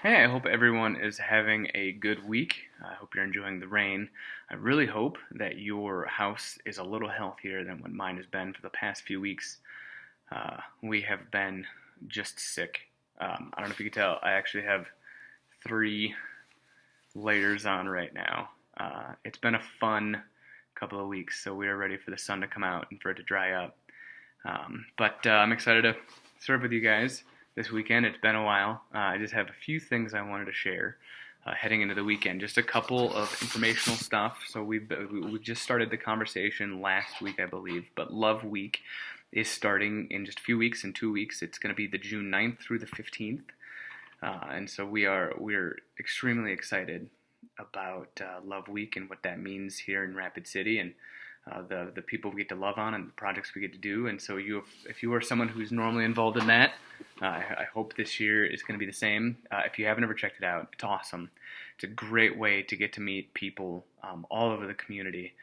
Hey, I hope everyone is having a good week. I hope you're enjoying the rain. I really hope that your house is a little healthier than what mine has been for the past few weeks. We have been just sick. I don't know if you can tell, I actually have three layers on right now. It's been a fun couple of weeks, so we are ready for the sun to come out and for it to dry up. But I'm excited to serve with you guys this weekend. It's been a while. I just have a few things I wanted to share heading into the weekend. Just a couple of informational stuff. So we've just started the conversation last week, I believe, but Love Week is starting in just a few weeks. In 2 weeks, it's going to be the June 9th through the 15th. And so we're extremely excited about Love Week and what that means here in Rapid City, and the people we get to love on and the projects we get to do. And so if you are someone who's normally involved in that, I hope this year is going to be the same. If you haven't ever checked it out, it's awesome. It's a great way to get to meet people all over the community.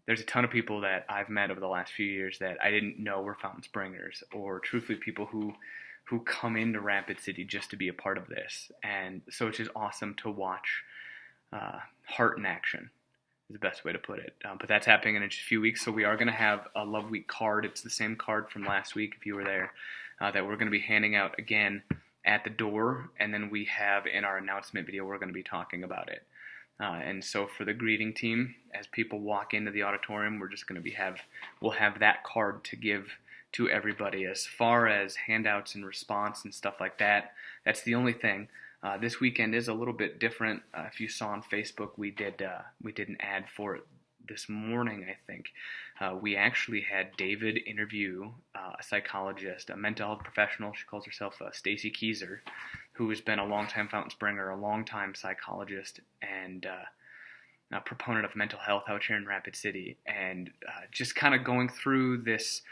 There's a ton of people that I've met over the last few years that I didn't know were Fountain Springers, or truthfully people who come into Rapid City just to be a part of this. And so it's just awesome to watch heart in action is the best way to put it. But that's happening in just a few weeks, so we are going to have a Love Week card. It's the same card from last week, if you were there, that we're going to be handing out again at the door, and then we have in our announcement video, we're going to be talking about it. And so for the greeting team, as people walk into the auditorium, we're just going to we'll have that card to give to everybody. As far as handouts and response and stuff like that, that's the only thing. This weekend is a little bit different. If you saw on Facebook, we did an ad for it this morning, I think. We actually had David interview a psychologist, a mental health professional. She calls herself Stacy Keyser, who has been a longtime Fountain Springer, a longtime psychologist, and a proponent of mental health out here in Rapid City. And just kind of going through this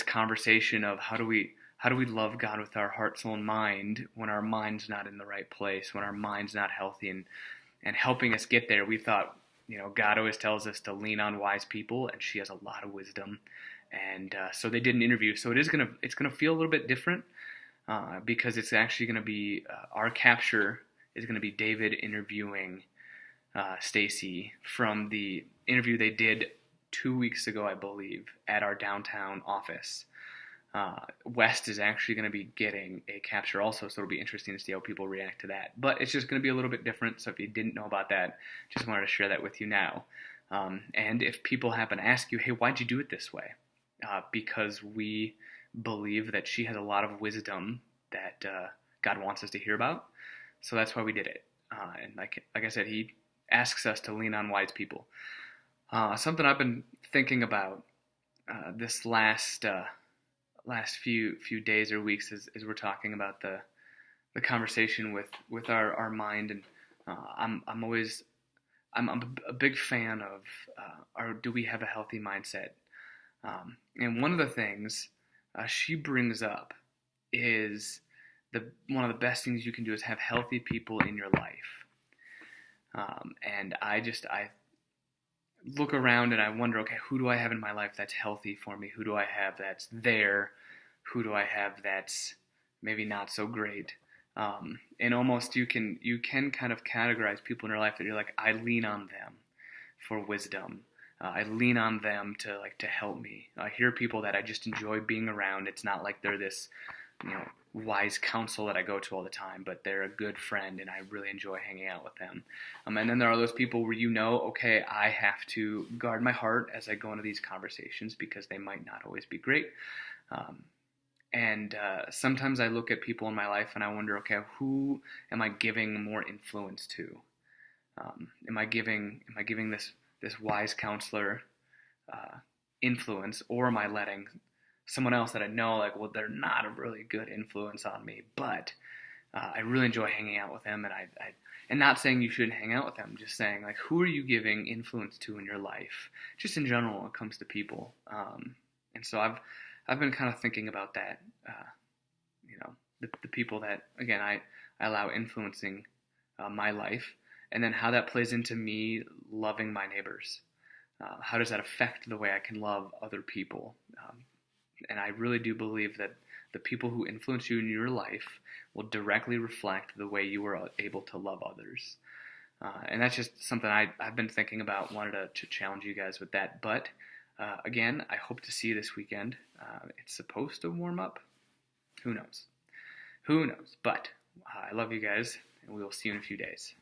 conversation of how do we love God with our heart, soul, and mind when our mind's not in the right place, when our mind's not healthy, and helping us get there. We thought, God always tells us to lean on wise people, and she has a lot of wisdom. And so they did an interview. So it's gonna feel a little bit different because it's actually gonna be our capture is gonna be David interviewing Stacy from the interview they did 2 weeks ago, I believe, at our downtown office. West is actually going to be getting a capture also, so it'll be interesting to see how people react to that. But it's just going to be a little bit different, so if you didn't know about that, just wanted to share that with you now. And if people happen to ask you, hey, why'd you do it this way? Because we believe that she has a lot of wisdom that God wants us to hear about, so that's why we did it. And like I said, he asks us to lean on wise people. Something I've been thinking about this last few days or weeks as we're talking about the conversation with our mind, and I'm a big fan of do we have a healthy mindset? And one of the things she brings up is one of the best things you can do is have healthy people in your life. And I look around and I wonder, okay, who do I have in my life that's healthy for me? Who do I have that's there? Who do I have that's maybe not so great? And almost you can kind of categorize people in your life that you're like, I lean on them for wisdom. I lean on them to help me. I hear people that I just enjoy being around. It's not like they're this, wise counsel that I go to all the time, but they're a good friend, and I really enjoy hanging out with them. And then there are those people where okay, I have to guard my heart as I go into these conversations because they might not always be great. And sometimes I look at people in my life and I wonder, okay, who am I giving more influence to? Am I giving this wise counselor influence, or am I letting someone else that I know, they're not a really good influence on me, but I really enjoy hanging out with them, and not saying you shouldn't hang out with them, just saying, who are you giving influence to in your life, just in general when it comes to people. And so I've been kind of thinking about that, the people that, again, I allow influencing my life, and then how that plays into me loving my neighbors. How does that affect the way I can love other people? And I really do believe that the people who influence you in your life will directly reflect the way you are able to love others. And that's just something I've been thinking about, wanted to challenge you guys with that. But again, I hope to see you this weekend. It's supposed to warm up. Who knows? Who knows? But I love you guys, and we will see you in a few days.